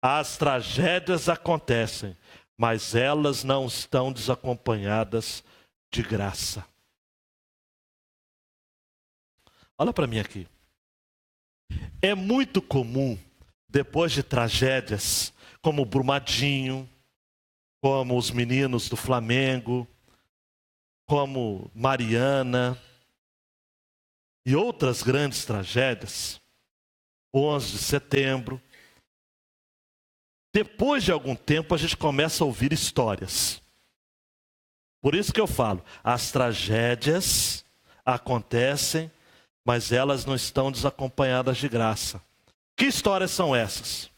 As tragédias acontecem, mas elas não estão desacompanhadas de graça. Olha para mim aqui. É muito comum, depois de tragédias, como o Brumadinho, como os meninos do Flamengo, como Mariana e outras grandes tragédias, 11 de setembro, depois de algum tempo a gente começa a ouvir histórias. Por isso que eu falo, as tragédias acontecem, mas elas não estão desacompanhadas de graça. Que histórias são essas?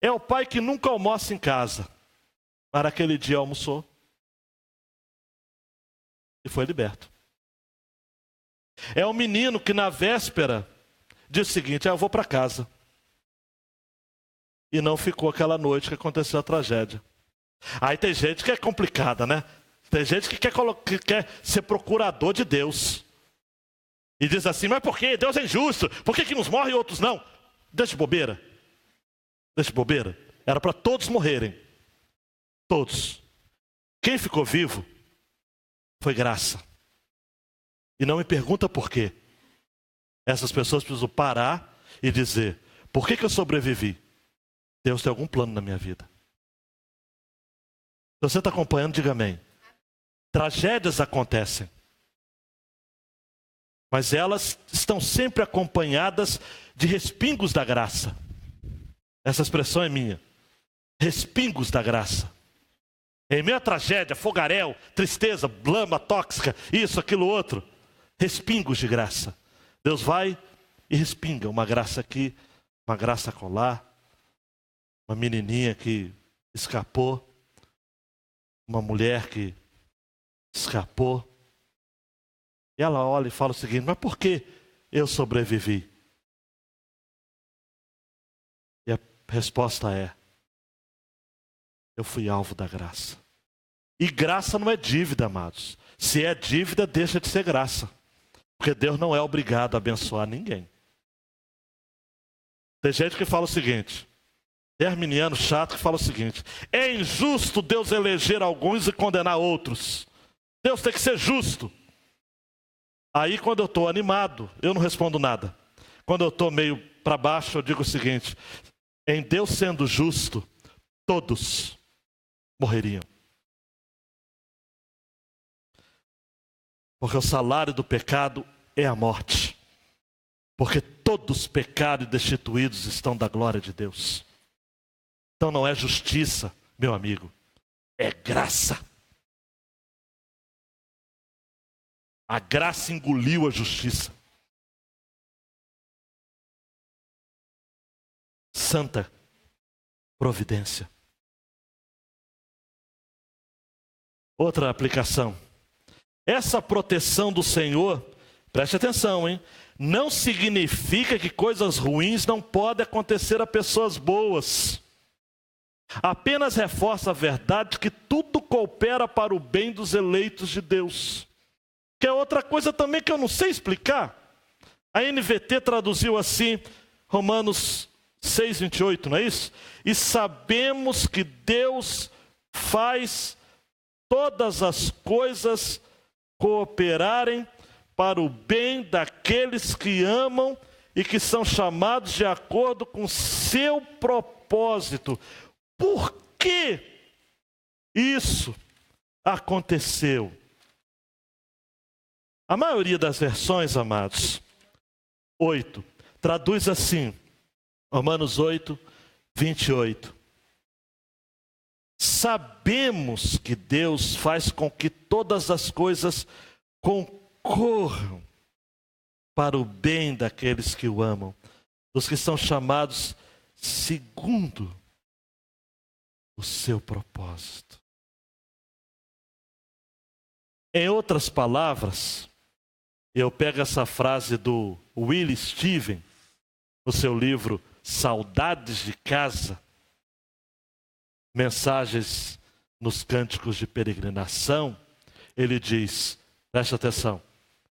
É o pai que nunca almoça em casa, mas naquele dia almoçou e foi liberto. É o menino que na véspera diz o seguinte, eu vou para casa. E não ficou aquela noite que aconteceu a tragédia. Aí tem gente que é complicada, né? Tem gente que quer ser procurador de Deus. E diz assim, mas por quê? Deus é injusto. Por que uns morrem e outros não? Deixa de bobeira. Deixa de bobeira. Era para todos morrerem. Todos. Quem ficou vivo foi graça. E não me pergunta por quê. Essas pessoas precisam parar e dizer, por que eu sobrevivi? Deus tem algum plano na minha vida. Se você está acompanhando, diga amém. Tragédias acontecem. Mas elas estão sempre acompanhadas de respingos da graça. Essa expressão é minha. Respingos da graça. Em meio à tragédia, fogaréu, tristeza, lama tóxica, isso, aquilo, outro. Respingos de graça. Deus vai e respinga uma graça aqui, uma graça acolá. Uma menininha que escapou. Uma mulher que escapou. E ela olha e fala o seguinte, mas por que eu sobrevivi? E a resposta é, eu fui alvo da graça. E graça não é dívida, amados. Se é dívida, deixa de ser graça. Porque Deus não é obrigado a abençoar ninguém. Tem gente que fala o seguinte, é arminiano chato que fala o seguinte, é injusto Deus eleger alguns e condenar outros. Deus tem que ser justo. Aí quando eu estou animado, eu não respondo nada. Quando eu estou meio para baixo, eu digo o seguinte, em Deus sendo justo, todos morreriam. Porque o salário do pecado é a morte. Porque todos pecados e destituídos estão da glória de Deus. Então não é justiça, meu amigo, é graça. A graça engoliu a justiça. Santa providência. Outra aplicação. Essa proteção do Senhor, preste atenção, hein? Não significa que coisas ruins não podem acontecer a pessoas boas. Apenas reforça a verdade que tudo coopera para o bem dos eleitos de Deus. Que é outra coisa também que eu não sei explicar. A NVT traduziu assim, Romanos 6:28, não é isso? E sabemos que Deus faz todas as coisas cooperarem para o bem daqueles que amam e que são chamados de acordo com seu propósito. Por que isso aconteceu? A maioria das versões, amados, 8, traduz assim, Romanos 8, 28. Sabemos que Deus faz com que todas as coisas concorram para o bem daqueles que o amam, dos que são chamados segundo o seu propósito. Em outras palavras, eu pego essa frase do Will Steven, no seu livro Saudades de Casa, Mensagens nos Cânticos de Peregrinação. Ele diz, preste atenção,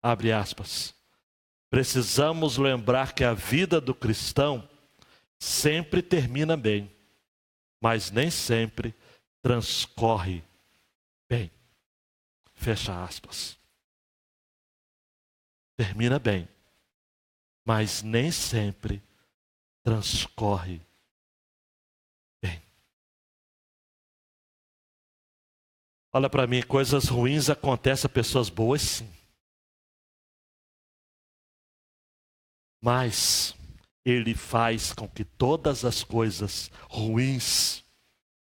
abre aspas, precisamos lembrar que a vida do cristão sempre termina bem, mas nem sempre transcorre bem. Fecha aspas. Termina bem, mas nem sempre transcorre bem. Olha para mim, coisas ruins acontecem a pessoas boas, sim. Mas Ele faz com que todas as coisas ruins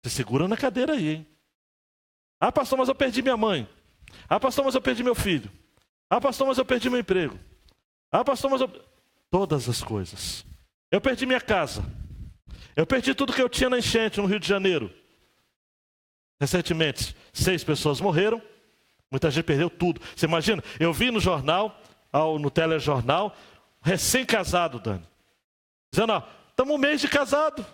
se seguram na cadeira aí, hein? Ah, pastor, mas eu perdi minha mãe. Ah, pastor, mas eu perdi meu filho. Ah, pastor, mas eu perdi meu emprego. Ah, pastor, mas eu... Todas as coisas. Eu perdi minha casa. Eu perdi tudo que eu tinha na enchente no Rio de Janeiro. Recentemente, 6 pessoas morreram. Muita gente perdeu tudo. Você imagina? Eu vi no jornal, no telejornal, recém-casado, Dani, dizendo, ó, estamos um mês de casado.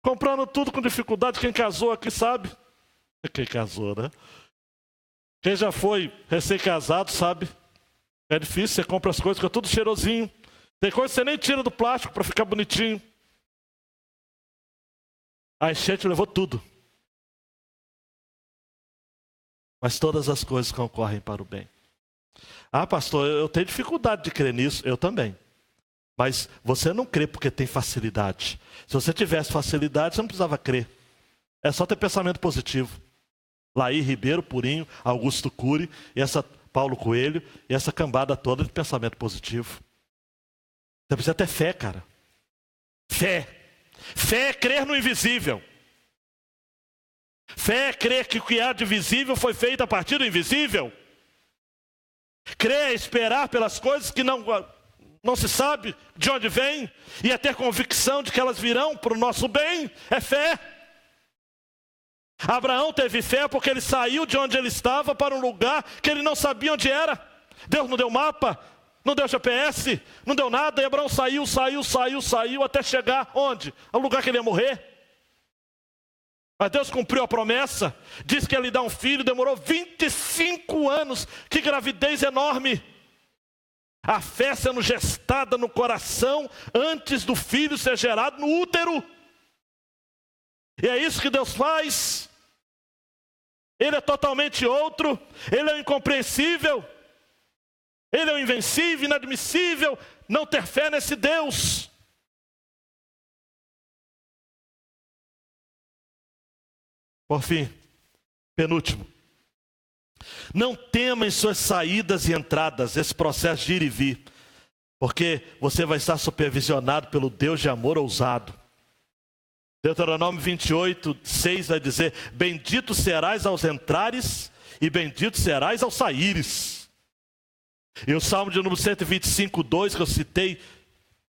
Comprando tudo com dificuldade. Quem casou aqui sabe. Quem casou, né? Quem já foi recém-casado sabe. É difícil, você compra as coisas, fica tudo cheirosinho. Tem coisa que você nem tira do plástico para ficar bonitinho. A enchente levou tudo. Mas todas as coisas concorrem para o bem. Ah, pastor, eu tenho dificuldade de crer nisso. Eu também. Mas você não crê porque tem facilidade. Se você tivesse facilidade, você não precisava crer. É só ter pensamento positivo. Laí Ribeiro, Purinho, Augusto Cury, Paulo Coelho e essa cambada toda de pensamento positivo. Você precisa ter fé, cara. Fé. Fé é crer no invisível. Fé é crer que o que há de visível foi feito a partir do invisível. Crer é esperar pelas coisas que não se sabe de onde vem e é ter convicção de que elas virão para o nosso bem. É fé. Abraão teve fé porque ele saiu de onde ele estava para um lugar que ele não sabia onde era. Deus não deu mapa, não deu GPS, não deu nada. E Abraão saiu até chegar onde? Ao lugar que ele ia morrer. Mas Deus cumpriu a promessa, disse que ele ia dar um filho, demorou 25 anos. Que gravidez enorme! A fé sendo gestada no coração antes do filho ser gerado no útero. E é isso que Deus faz. Ele é totalmente outro. Ele é o incompreensível. Ele é o invencível, inadmissível. Não ter fé nesse Deus. Por fim, penúltimo. Não tema em suas saídas e entradas, esse processo de ir e vir. Porque você vai estar supervisionado pelo Deus de amor ousado. Deuteronômio 28, 6 vai dizer, bendito serás aos entrares e bendito serás ao saíres. E o Salmo de número 125, 2, que eu citei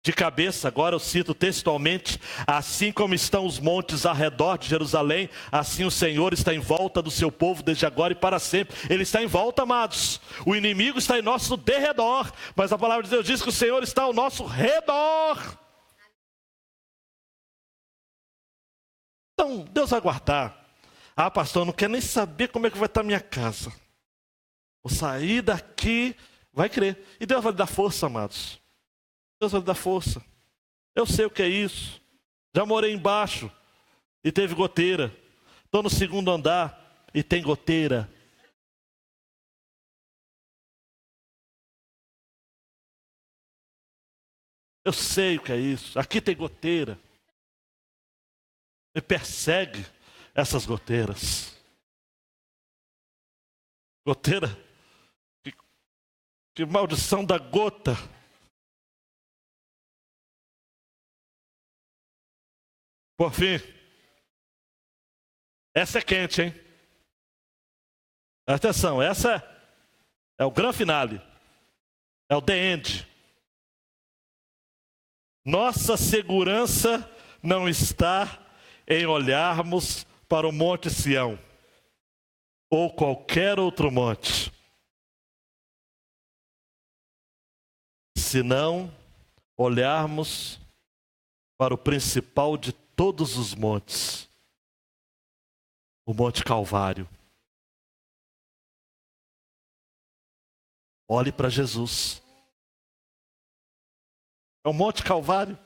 de cabeça, agora eu cito textualmente, assim como estão os montes ao redor de Jerusalém, assim o Senhor está em volta do seu povo desde agora e para sempre. Ele está em volta, amados. O inimigo está em nosso derredor, mas a palavra de Deus diz que o Senhor está ao nosso redor. Então, Deus vai guardar. Ah, pastor, eu não quero nem saber como é que vai estar a minha casa. Vou sair daqui, vai crer. E Deus vai lhe dar força, amados. Deus vai lhe dar força. Eu sei o que é isso. Já morei embaixo e teve goteira. Estou no 2º andar e tem goteira. Eu sei o que é isso. Aqui tem goteira. Me persegue essas goteiras. Goteira. Que maldição da gota. Por fim, essa é quente, hein? Atenção, essa é o grande finale. É o the end. Nossa segurança não está em olharmos para o Monte Sião ou qualquer outro monte, se não olharmos para o principal de todos os montes, o Monte Calvário. Olhe para Jesus. É o Monte Calvário.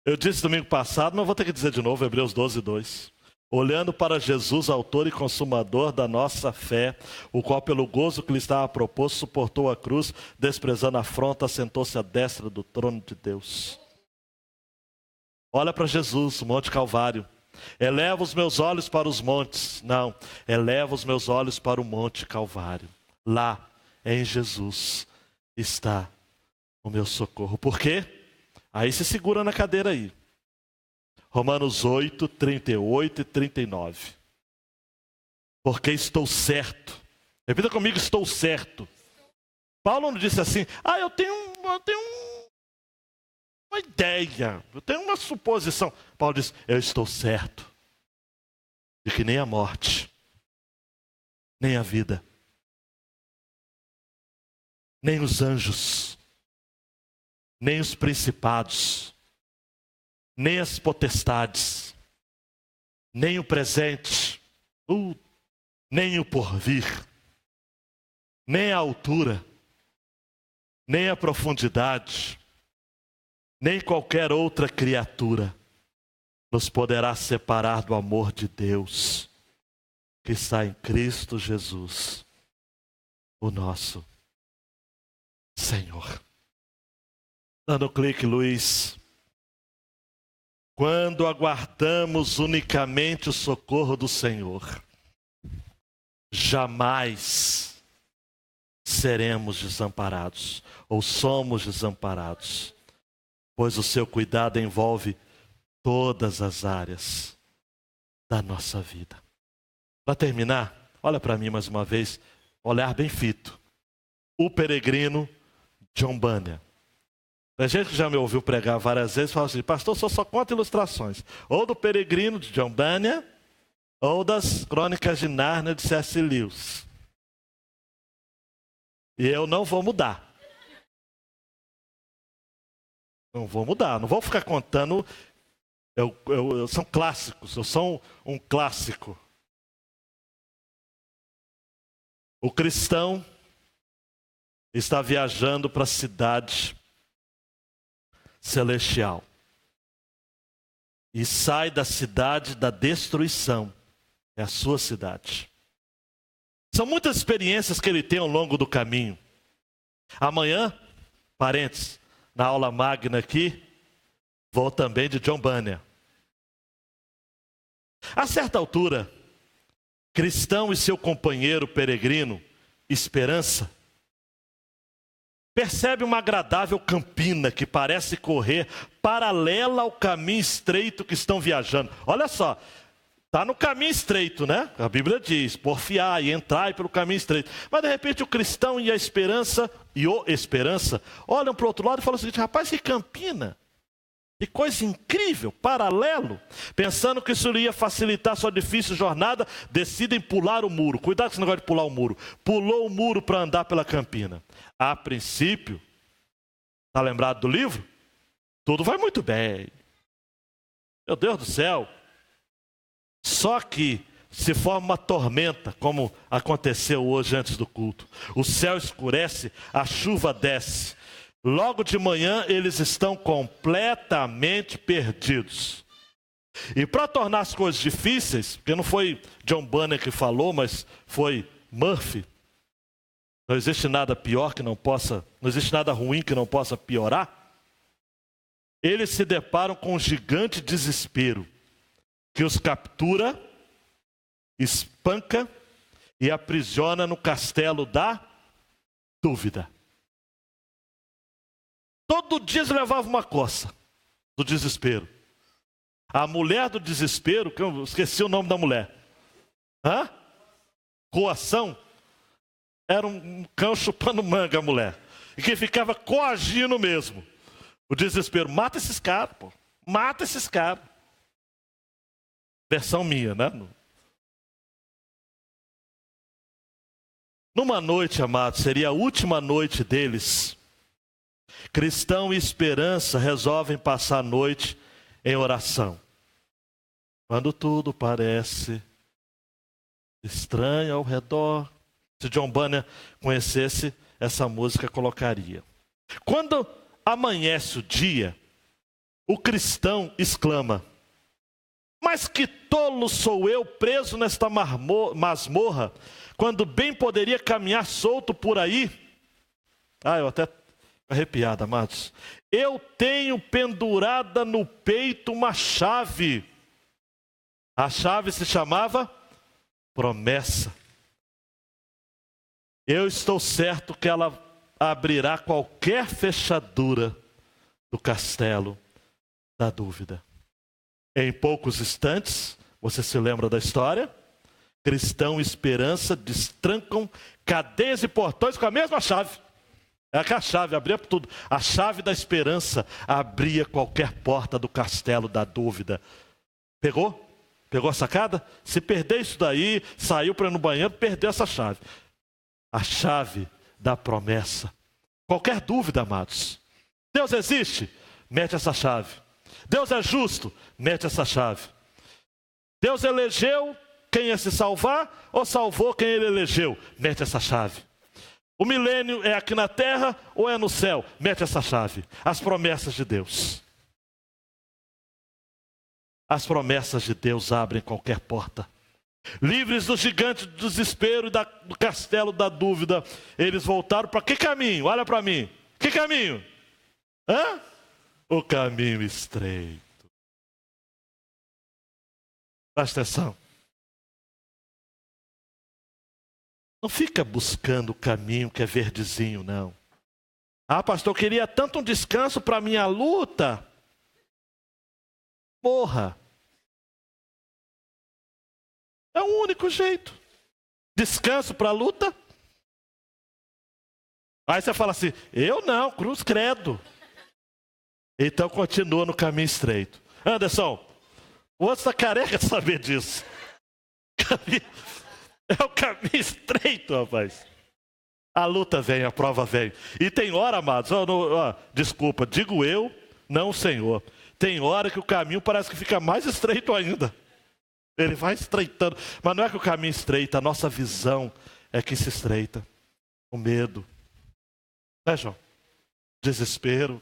Eu disse domingo passado, mas vou ter que dizer de novo, Hebreus 12, 2. Olhando para Jesus, autor e consumador da nossa fé, o qual pelo gozo que lhe estava proposto, suportou a cruz, desprezando a afronta, assentou-se à destra do trono de Deus. Olha para Jesus, o Monte Calvário. Eleva os meus olhos para os montes. Não, eleva os meus olhos para o Monte Calvário. Lá, em Jesus, está o meu socorro. Por quê? Aí se segura na cadeira aí. Romanos 8, 38 e 39. Porque estou certo. Repita comigo, estou certo. Paulo não disse assim, eu tenho uma ideia, eu tenho uma suposição. Paulo disse, eu estou certo de que nem a morte, nem a vida, nem os anjos, nem os principados, nem as potestades, nem o presente, nem o porvir, nem a altura, nem a profundidade, nem qualquer outra criatura nos poderá separar do amor de Deus que está em Cristo Jesus, o nosso Senhor. Dando clique, Luiz. Quando aguardamos unicamente o socorro do Senhor, jamais seremos desamparados, ou somos desamparados, pois o seu cuidado envolve todas as áreas da nossa vida. Para terminar, olha para mim mais uma vez, olhar bem fito. O peregrino John Bunyan. Tem gente que já me ouviu pregar várias vezes e fala assim, pastor, só conta ilustrações. Ou do peregrino de John Bunyan, ou das crônicas de Nárnia de C.S. Lewis. E eu não vou mudar. Não vou mudar, não vou ficar contando. São clássicos, eu sou um clássico. O cristão está viajando para a cidade celestial e sai da cidade da destruição, é a sua cidade. São muitas experiências que ele tem ao longo do caminho. Amanhã, parênteses, na aula magna aqui, vou também de John Bunyan. A certa altura, cristão e seu companheiro peregrino, Esperança, percebe uma agradável campina que parece correr paralela ao caminho estreito que estão viajando. Olha só, está no caminho estreito, né? A Bíblia diz, porfiar e entrar pelo caminho estreito. Mas de repente o cristão e a Esperança, olham para o outro lado e falam o seguinte, rapaz, que campina. Que coisa incrível, paralelo. Pensando que isso iria facilitar sua difícil jornada, decidem pular o muro. Cuidado com esse negócio de pular o muro. Pulou o muro para andar pela campina. A princípio, está lembrado do livro? Tudo vai muito bem. Meu Deus do céu. Só que se forma uma tormenta, como aconteceu hoje antes do culto. O céu escurece, a chuva desce. Logo de manhã eles estão completamente perdidos. E para tornar as coisas difíceis, porque não foi John Bunyan que falou, mas foi Murphy, Não existe nada pior que não possa, não existe nada ruim que não possa piorar. Eles se deparam com um gigante desespero que os captura, espanca e aprisiona no castelo da dúvida. Todo dia eles levavam uma coça do desespero. A mulher do desespero, que eu esqueci o nome da mulher. Coação. Era um cão chupando manga, a mulher. E que ficava coagindo mesmo. O desespero. Mata esses caras, pô. Mata esses caras. Versão minha, né? Numa noite, amados, seria a última noite deles. Cristão e esperança resolvem passar a noite em oração. Quando tudo parece estranho ao redor. Se John Bunyan conhecesse essa música, colocaria. Quando amanhece o dia, o cristão exclama: mas que tolo sou eu preso nesta masmorra, quando bem poderia caminhar solto por aí. Eu até arrepiado, amados. Eu tenho pendurada no peito uma chave. A chave se chamava promessa. Eu estou certo que ela abrirá qualquer fechadura do castelo da dúvida. Em poucos instantes, você se lembra da história? Cristão e esperança destrancam cadeias e portões com a mesma chave. É que a chave abria tudo. A chave da esperança abria qualquer porta do castelo da dúvida. Pegou? Pegou a sacada? Se perder isso daí, saiu para ir no banheiro, perdeu essa chave. A chave da promessa. Qualquer dúvida, amados. Deus existe? Mete essa chave. Deus é justo? Mete essa chave. Deus elegeu quem ia se salvar ou salvou quem ele elegeu? Mete essa chave. O milênio é aqui na terra ou é no céu? Mete essa chave. As promessas de Deus. As promessas de Deus abrem qualquer porta. Livres do gigante do desespero e do castelo da dúvida, eles voltaram para que caminho? Olha para mim. Que caminho? O caminho estreito. Presta atenção. Não fica buscando o caminho que é verdezinho, não. Pastor, eu queria tanto um descanso para minha luta. Morra. É o único jeito. Descanso para a luta. Aí você fala assim: eu não, cruz credo. Então continua no caminho estreito. Anderson, o outro está careca de saber disso. É o caminho estreito, rapaz. A luta vem, a prova vem. E tem hora, amados, desculpa, digo eu, não o Senhor. Tem hora que o caminho parece que fica mais estreito ainda. Ele vai estreitando. Mas não é que o caminho estreita, a nossa visão é que se estreita. O medo. João? Desespero.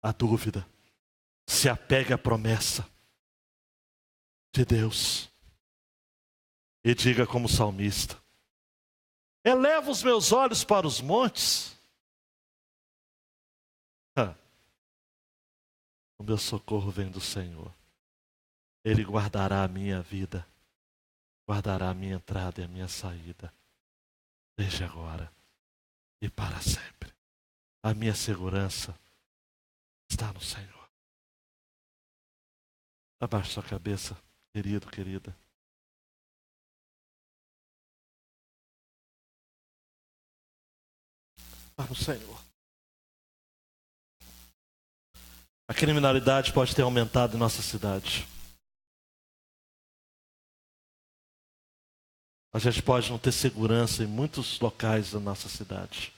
A dúvida. Se apega à promessa de Deus. E diga como salmista: eleva os meus olhos para os montes. O meu socorro vem do Senhor. Ele guardará a minha vida, guardará a minha entrada e a minha saída, desde agora e para sempre. A minha segurança está no Senhor. Abaixe sua cabeça, querido, querida. Está no Senhor. A criminalidade pode ter aumentado em nossa cidade. A gente pode não ter segurança em muitos locais da nossa cidade.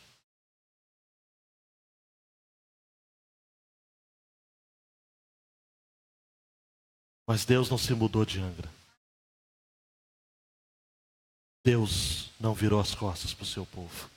Mas Deus não se mudou de Angra. Deus não virou as costas para o seu povo.